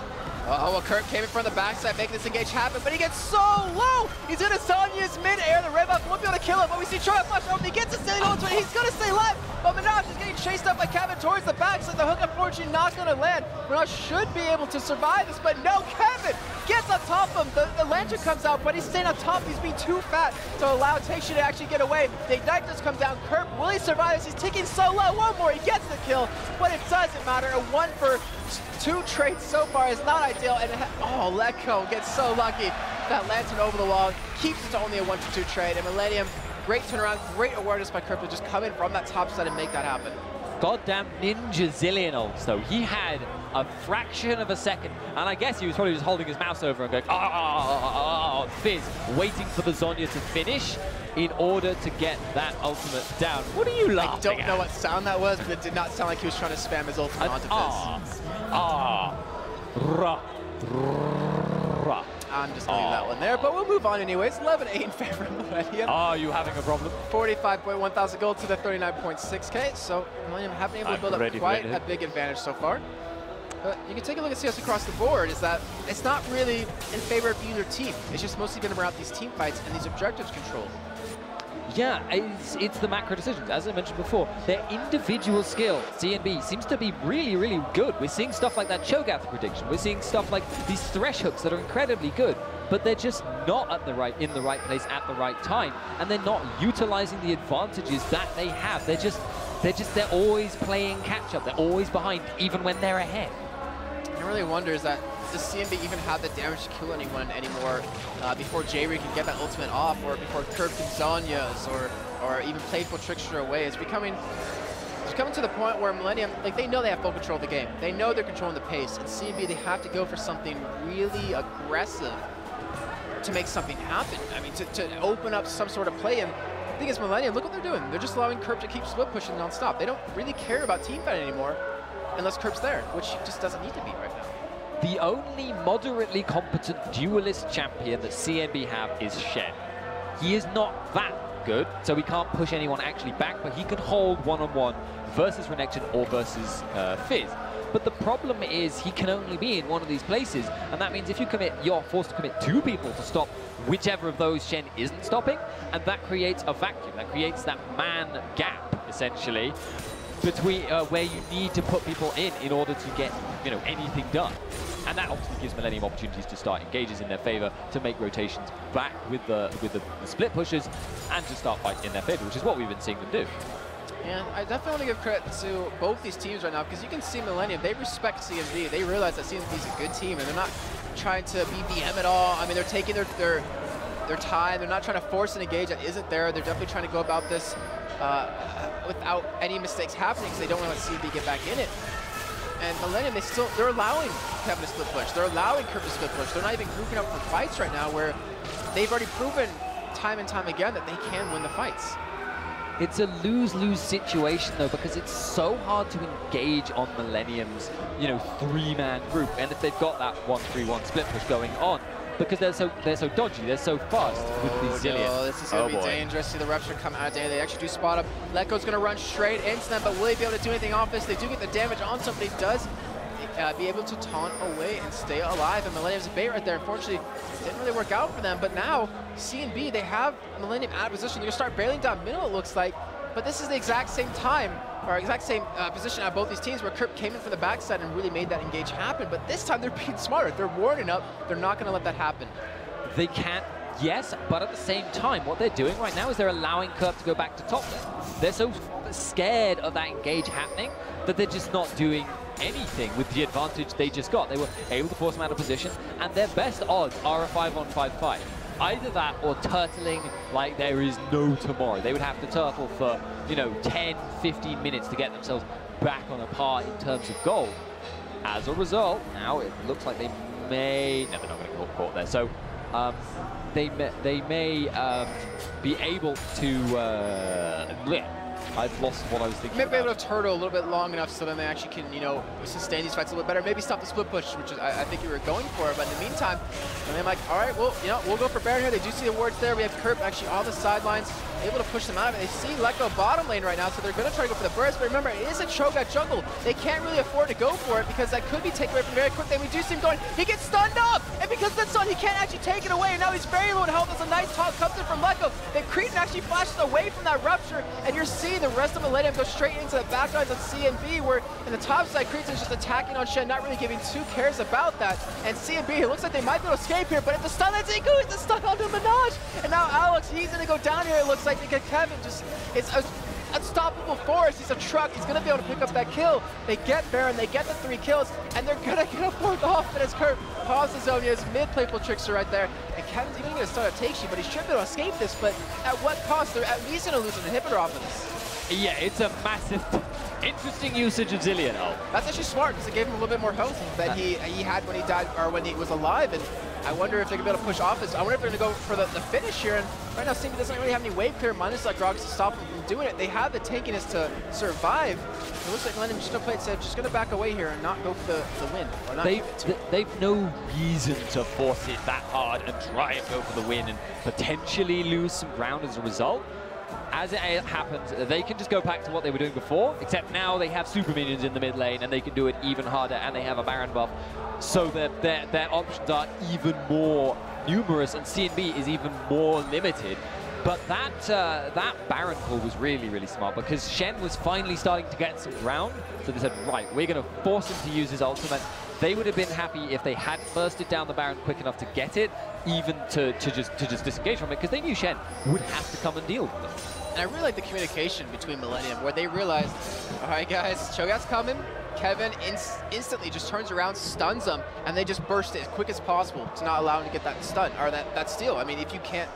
well, Kirk came in from the backside, making this engage happen, but he gets so low! He's in a Sonya's mid-air, the rev up won't be able to kill him, but we see Troy flash over, he gets a silly ultimate, he's gonna stay alive, but Minaj is getting chased up by Kevin towards the backside, the hook unfortunately not gonna land. Minaj should be able to survive this, but no, Kevin gets on top of him, the lantern comes out, but he's staying on top, he's being too fat to allow Taisha to actually get away. The Ignite does come down, Kirk, will he survive this? He's ticking so low, one more, he gets the kill, but it doesn't matter, a 1 for 2 trades so far is not ideal, and Lecco gets so lucky. That lantern over the wall keeps it to only a 1-2 trade, and Millenium, great turnaround, great awareness by Kirk to just come in from that top side and make that happen.
Goddamn ninja zillion ults, though. He had a fraction of a second, and I guess he was probably just holding his mouse over and going, Fizz, waiting for the Zonya to finish in order to get that ultimate down. What are you laughing at?
I don't know what sound that was, but it did not sound like he was trying to spam his ultimate onto Fizz. I'm just going to leave that one there, but we'll move on anyways. 11-8 in favor of Millenium.
Are you having a problem?
45.1 thousand gold to the 39.6k, so Millenium have been able to build up quite a big advantage so far. But you can take a look at CS across the board, is that it's not really in favor of either team. It's just mostly been about these team fights and these objectives controlled.
Yeah, it's the macro decisions. As I mentioned before, their individual skill, CNB, seems to be really, really good. We're seeing stuff like that Cho'Gath prediction. We're seeing stuff like these thresh hooks that are incredibly good, but they're just not in the right place at the right time, and they're not utilizing the advantages that they have. They're always playing catch up. They're always behind, even when they're ahead.
I really wonder is that, does CNB even have the damage to kill anyone anymore before J-Rig can get that ultimate off, or before Kirk can Zonia's, or even Playful Trickster away? It's coming to the point where Millenium, like, they know they have full control of the game. They know they're controlling the pace, and CNB, they have to go for something really aggressive to make something happen. I mean, to open up some sort of play. And the thing is, Millenium, look what they're doing. They're just allowing Kirk to keep split pushing nonstop. They don't really care about team fight anymore unless Kirk's there, which he just doesn't need to be right now.
The only moderately competent duelist champion that CNB have is Shen. He is not that good, so he can't push anyone actually back, but he can hold one-on-one versus Renekton or versus Fizz. But the problem is he can only be in one of these places, and that means if you commit, you're forced to commit 2 people to stop whichever of those Shen isn't stopping, and that creates a vacuum, that creates that man gap, essentially, between where you need to put people in order to get, you know, anything done. And that obviously gives Millenium opportunities to start engages in their favor, to make rotations back with the split pushes, and to start fighting in their favor, which is what we've been seeing them do.
And I definitely want to give credit to both these teams right now, because you can see Millenium, they respect CNB. They realize that CNB is a good team, and they're not trying to BBM at all. I mean, they're taking their time. They're not trying to force an engage that isn't there. They're definitely trying to go about this without any mistakes happening, because they don't want to let CNB get back in it. And Millenium, they're allowing Kevin to split push. They're allowing Kurt to split push. They're not even grouping up for fights right now, where they've already proven time and time again that they can win the fights.
It's a lose-lose situation though, because it's so hard to engage on Millenium's, you know, 3-man group, and if they've got that 1-3-1 split push going on, because they're so dodgy, they're so fast with these Zillion.
No, this is going to be dangerous. See the Rupture come out of day. They actually do spot up. Letgo's going to run straight into them, but will he be able to do anything off this? They do get the damage on somebody. Does be able to taunt away and stay alive, and Millenium's a bait right there. Unfortunately, didn't really work out for them, but now CNB, they have Millenium out of position. They're going to start barreling down middle, it looks like, but this is the exact same time, or exact same position out of both these teams, where Kirp came in from the backside and really made that engage happen, but this time they're being smarter. They're warning up. They're not going to let that happen.
They can't, yes, but at the same time, what they're doing right now is they're allowing Kirp to go back to top lane. They're so scared of that engage happening that they're just not doing anything with the advantage they just got. They were able to force them out of position, and their best odds are a 5-on-5 fight. Either that or turtling like there is no tomorrow. They would have to turtle for, you know, 10, 15 minutes to get themselves back on a par in terms of gold. As a result, now it looks like they may... No, they're not going to get caught there. So they may be able to... I've lost what I was thinking.
Maybe able to turtle a little bit long enough so then they actually can, you know, sustain these fights a little bit better. Maybe stop the split push, which is, I think you were going for. But in the meantime, and I'm like, all right, well, you know, we'll go for Baron here. They do see the wards there. We have Kirp actually on the sidelines, able to push them out of it. They see Letgo bottom lane right now, so they're going to try to go for the burst. But remember, it is a Cho'Gath jungle. They can't really afford to go for it, because that could be taken away from very quickly. We do see him going. He gets stunned up, and because that's stun, he can't actually take it away. And now he's very low in health. As a nice toss comes in from Letgo. Then Cretan actually flashes away from that Rupture, and you're seeing the rest of Millenium go straight into the back lines of CNB, where in the top side, Cretan's just attacking on Shen, not really giving 2 cares about that. And CNB, it looks like they might be able to escape here, but if the stun that's Iku, it's the stun onto Minaj. And now Alex, he's going to go down here, it looks like, because Kevin just, it's a unstoppable force. He's a truck. He's going to be able to pick up that kill. They get Baron, they get the 3 kills, and they're going to get a 4th off. And as Kurt pauses the zone, he has mid-playful trickster right there. And Kevin's even going to start a take sheet, but he should be able to escape this. But at what cost? They're at least going to lose an inhibitor off of this.
Yeah, it's a massive, interesting usage of Zillion. Oh.
That's actually smart, because it gave him a little bit more health than he had when he died, or when he was alive. And I wonder if they're going to be able to push off this. I wonder if they're going to go for the finish here. And right now, CNB doesn't really have any wave clear minus like Grogs to stop him from doing it. They have the tankiness to survive. It looks like Millenium just going to play it safe, just going to back away here and not go for the win. Or not
they've no reason to force it that hard and try and go for the win and potentially lose some ground as a result. As it happens, they can just go back to what they were doing before, except now they have super minions in the mid lane and they can do it even harder, and they have a Baron buff, so their options are even more numerous, and CNB is even more limited. But that Baron call was really, really smart, because Shen was finally starting to get some ground, so they said, right, we're going to force him to use his ultimate. They would have been happy if they had bursted down the Baron quick enough to get it, even to just disengage from it, because they knew Shen would have to come and deal with them.
And I really like the communication between Millenium, where they realized, all right, guys, Cho'Gath's coming. Kevin instantly just turns around, stuns them, and they just burst it as quick as possible to not allow him to get that stun, or that steal. I mean, if you can't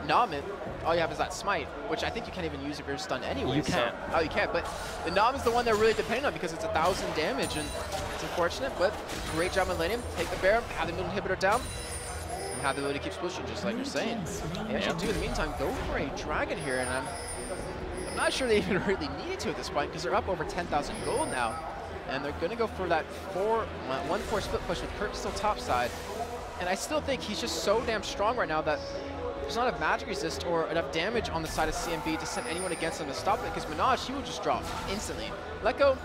nom it, all you have is that smite, which I think you can't even use if you're stunned anyway.
You can't.
Oh, you can't, but the nom is the one they're really depending on, because it's 1,000 damage, and it's unfortunate, but great job Millenium. Take the Baron, have the middle inhibitor down, and have the ability to keep pushing, just like you're saying. They actually do, in the meantime, go for a dragon here, and I'm not sure they even really needed to at this point, because they're up over 10,000 gold now, and they're going to go for that 1-4 split push with Kurt still topside. And I still think he's just so damn strong right now that there's not a magic resist or enough damage on the side of CNB to send anyone against them to stop it, because Minaj, he will just drop instantly. Lecco,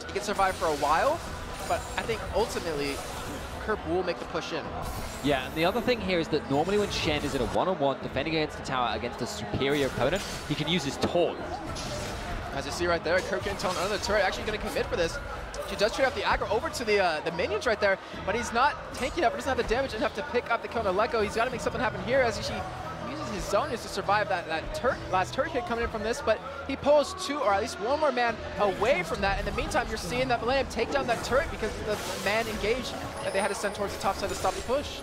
he can survive for a while, but I think ultimately, Kerp will make the push in.
Yeah, and the other thing here is that normally when Shen is in a one-on-one defending against the tower against a superior opponent, he can use his taunt.
As you see right there, Kerp getting taunt under the turret, actually going to commit for this. He does trade up the aggro over to the minions right there, but he's not tanking up, doesn't have the damage enough to pick up the kill on Lecco. He's got to make something happen here as he uses his zonias to survive that last turret hit coming in from this, but he pulls 2 or at least 1 more man away from that. In the meantime, you're seeing that Millenium take down that turret because of the man engaged that they had to send towards the top side to stop the push.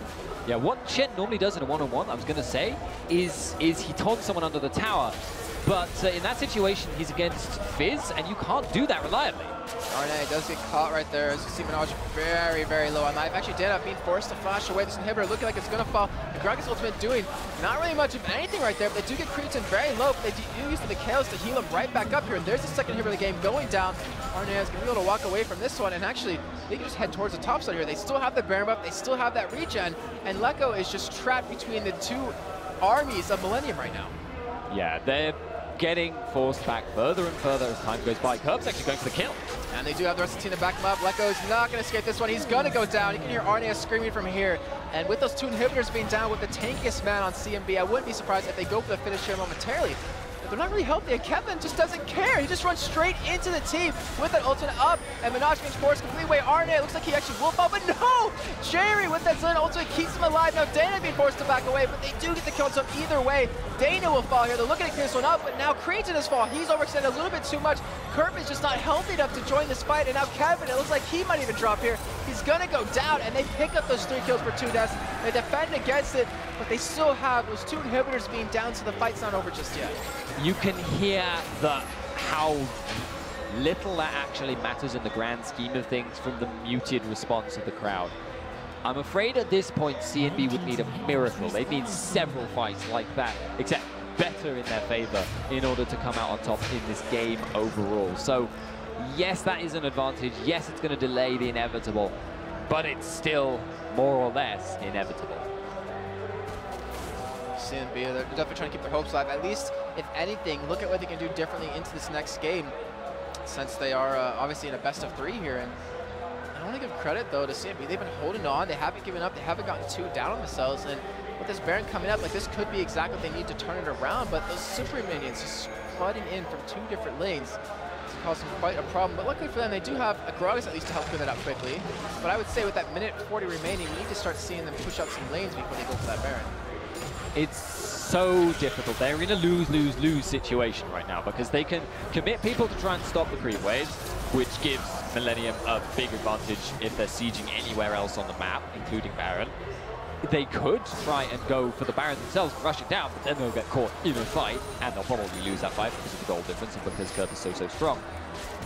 Yeah, what Shen normally does in a one-on-one, I was going to say, is he taunts someone under the tower. But in that situation, he's against Fizz, and you can't do that reliably.
Arne does get caught right there. As you see, Minaj very, very low on life. Actually, did up being forced to flash away this inhibitor, looking like it's going to fall. And Gragas ultimate doing not really much of anything right there, but they do get creeps in very low, but they do use the Mikhails to heal him right back up here. And there's the second inhibitor of the game going down. Arne is going to be able to walk away from this one, and actually, they can just head towards the top side here. They still have the Baron buff, they still have that regen, and Lecco is just trapped between the 2 armies of Millenium right now.
Yeah, they're getting forced back further and further as time goes by. Kerp's actually going for the kill.
And they do have the rest of the team to back him up. Lecco is not going to escape this one. He's going to go down. You can hear Arne screaming from here. And with those 2 inhibitors being down with the tankiest man on CNB, I wouldn't be surprised if they go for the finish here momentarily. But they're not really healthy, and Kevin just doesn't care. He just runs straight into the team with that ultimate up, and Minaj being forced completely away. Arne, it looks like he actually will fall, but no! Jerry with that Zillion ultimate keeps him alive. Now Dana being forced to back away, but they do get the kill, so either way, Dana will fall here. They're looking to clear this one up, but now Creed's in his fall. He's overextended a little bit too much. Kerp is just not healthy enough to join this fight, and now Kevin, it looks like he might even drop here. He's gonna go down, and they pick up those 3 kills for 2 deaths. They defend against it, but they still have those 2 inhibitors being down, so the fight's not over just yet.
You can hear how little that actually matters in the grand scheme of things from the muted response of the crowd. I'm afraid at this point CNB would need a miracle. They'd need several fights like that, except better in their favor in order to come out on top in this game overall. So yes, that is an advantage. Yes, it's going to delay the inevitable, but it's still more or less inevitable.
CNB, they're definitely trying to keep their hopes alive. At least, if anything, look at what they can do differently into this next game, since they are obviously in a best of 3 here. And I want to give credit, though, to CNB. They've been holding on. They haven't given up. They haven't gotten too down on themselves. And with this Baron coming up, like, this could be exactly what they need to turn it around. But those super minions just flooding in from 2 different lanes to cause them quite a problem. But luckily for them, they do have a Gragas at least to help clear that up quickly. But I would say with that minute 40 remaining, we need to start seeing them push up some lanes before they go for that Baron.
It's so difficult. They're in a lose-lose-lose situation right now because they can commit people to try and stop the creep waves, which gives Millenium a big advantage if they're sieging anywhere else on the map, including Baron. They could try and go for the Baron themselves, rush it down, but then they'll get caught in a fight, and they'll probably lose that fight because of the gold difference and because Kerp is so strong.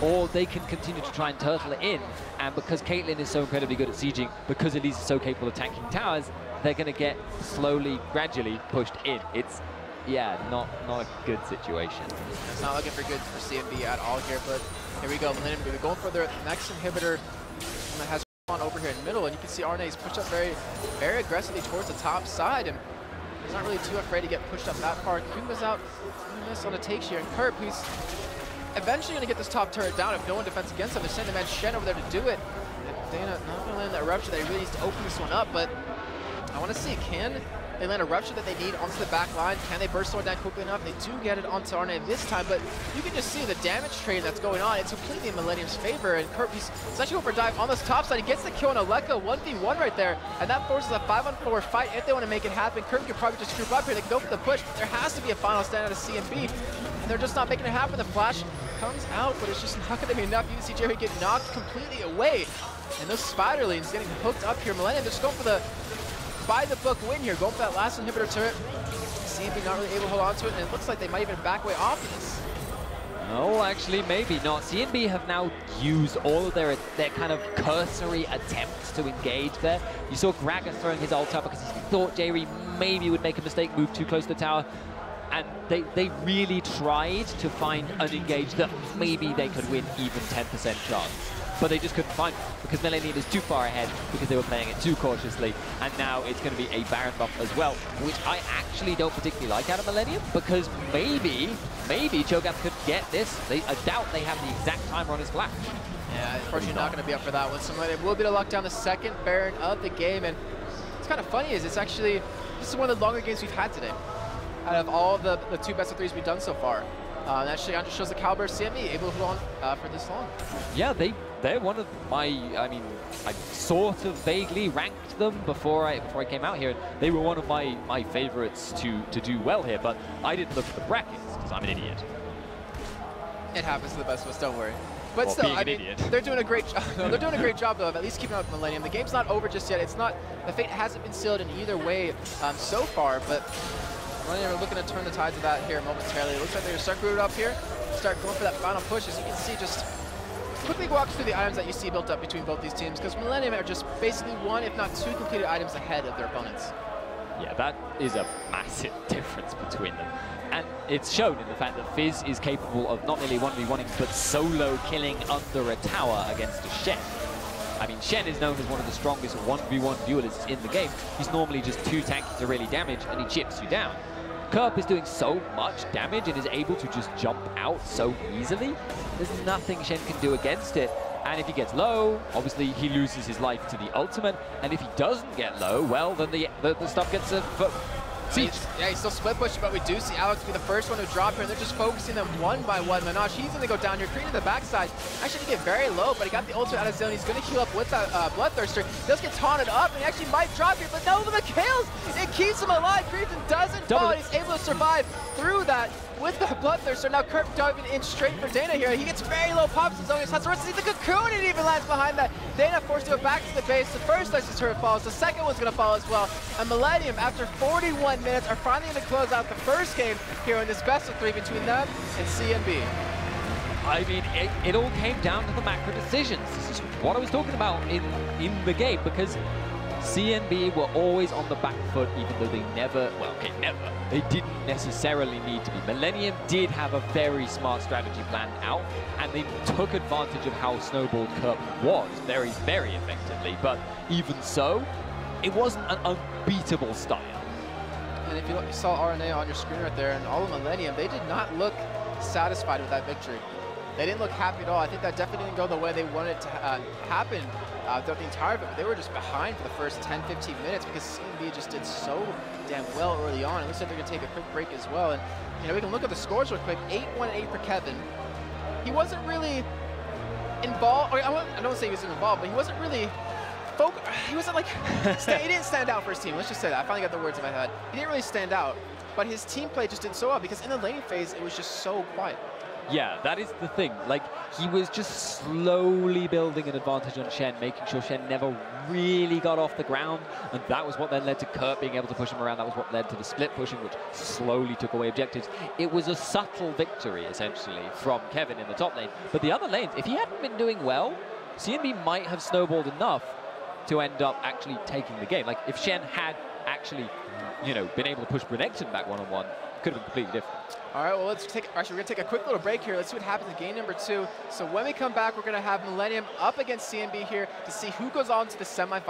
Or they can continue to try and turtle it in, and because Caitlyn is so incredibly good at sieging, because Elise is so capable of tanking towers, they're going to get slowly, gradually pushed in. It's, yeah, not a good situation.
It's not looking for good for CNB at all here, but here we go. Millenium going to go for their next inhibitor that has on over here in the middle, and you can see Arne is pushed up very, very aggressively towards the top side, and he's not really too afraid to get pushed up that far. Kuma's out, miss on a take here, and Kerp, he's eventually going to get this top turret down if no one defends against him. They're sending the man Shen over there to do it. And Dana not going to land that rupture. They really need to open this one up, but I want to see, can they land a rupture that they need onto the back line? Can they burst someone down quickly enough? They do get it onto Arne this time, but you can just see the damage trade that's going on. It's completely in Millenium's favor, and Kerp, he's actually going for a dive on this top side. He gets the kill on Lecco, 1v1 right there, and that forces a 5-on-4 fight if they want to make it happen. Kerp could probably just group up here. They can go for the push, but there has to be a final stand out of CNB, and they're just not making it happen. The flash comes out, but it's just not going to be enough. You can see Jerry get knocked completely away, and those Spiderlings getting hooked up here. Millenium just going for the by-the-book win here, going for that last inhibitor turret. CNB not really able to hold on to it, and it looks like they might even back away off of this.
No, actually, maybe not. CNB have now used all of their kind of cursory attempts to engage there. You saw Gragas throwing his ult up because he thought Jerry maybe would make a mistake, move too close to the tower. And they really tried to find an engage that maybe they could win even 10% chance. but they just couldn't find it because Millenium is too far ahead because they were playing it too cautiously, and now it's going to be a Baron buff as well, which I actually don't particularly like out of Millenium because maybe Cho'Gath could get this. I doubt they have the exact timer on his flash.
Yeah, unfortunately not going to be up for that one. So it will be to lock down the second Baron of the game, and what's kind of funny is this is one of the longer games we've had today. Out of all the 2 best of 3s we've done so far. That just shows the caliber of CNB able to hold on for this long. Yeah,
they're one of my, I sort of vaguely ranked them before I came out here. They were one of my favorites to do well here, but I didn't look at the brackets because I'm an idiot.
It happens to the best of us, don't worry. But well, still, I mean, they're doing a great job. They're doing a great job though of at least keeping up with Millenium. The game's not over just yet. It's not, the fate hasn't been sealed in either way so far, but Millenium are looking to turn the tides of that here momentarily. It looks like they're start rooted up here, start going for that final push. As you can see, just quickly walk through the items that you see built up between both these teams, because Millenium are just basically 1, if not 2 completed items ahead of their opponents.
Yeah, that is a massive difference between them. And it's shown in the fact that Fizz is capable of not merely 1v1ing, but solo killing under a tower against a Shen. I mean, Shen is known as one of the strongest 1v1 duelists in the game. He's normally just too tanky to really damage, and he chips you down. Kerp is doing so much damage and is able to just jump out so easily. There's nothing Shen can do against it. And if he gets low, obviously he loses his life to the ultimate. And if he doesn't get low, well, then the stuff gets siege.
Yeah, he's still split pushing, but we do see Alex be the first one to drop here, and they're just focusing them one by one. Minaj, he's going to go down here, creating the backside. Actually, he get very low, but he got the ultimate out of zone. He's going to heal up with that Bloodthirster. He does get taunted up, and he actually might drop here, but no, the kills! It keeps him alive. Creepton doesn't fall. He's able to survive through that with the Bloodthirster. Now Kerp diving in straight for Dana here. He gets very low pops in zone. He has to see the cocoon, and it even lands behind that. Dana forced to go back to the base. The first Isis turret falls. The second one's going to fall as well. And Millenium, after 41 minutes, are finally going to close out the first game here in this best of 3 between them and CNB.
I mean, it all came down to the macro decisions. This is what I was talking about in the game, because CNB were always on the back foot, even though they never, they didn't necessarily need to be. Millenium did have a very smart strategy planned out, and they took advantage of how snowballed Kerp was very, very effectively. But even so, it wasn't an unbeatable style.
And if you saw RNA on your screen right there, and all of Millenium, they did not look satisfied with that victory. They didn't look happy at all. I think that definitely didn't go the way they wanted it to happen throughout the entire bit. But they were just behind for the first 10, 15 minutes because CNB just did so damn well early on. It looks like they're going to take a quick break as well. And we can look at the scores real quick. 8-1-8 for Kevin. He wasn't really involved. I don't say he wasn't involved, but he wasn't really he wasn't like, he didn't stand out for his team. Let's just say that. I finally got the words in my head. He didn't really stand out, but his team play just did so well because in the laning phase, it was just so quiet.
Yeah, that is the thing. Like, he was just slowly building an advantage on Shen, making sure Shen never really got off the ground, and that was what then led to Kerp being able to push him around. That was what led to the split pushing, which slowly took away objectives. It was a subtle victory, essentially, from Kevin in the top lane. But the other lanes, if he hadn't been doing well, CNB might have snowballed enough to end up actually taking the game. Like, if Shen had actually, been able to push Renekton back one-on-one, could have been completely different.
All right, well, actually, we're going to take a quick little break here. Let's see what happens in game number 2. So when we come back, we're going to have Millenium up against CNB here to see who goes on to the semifinals.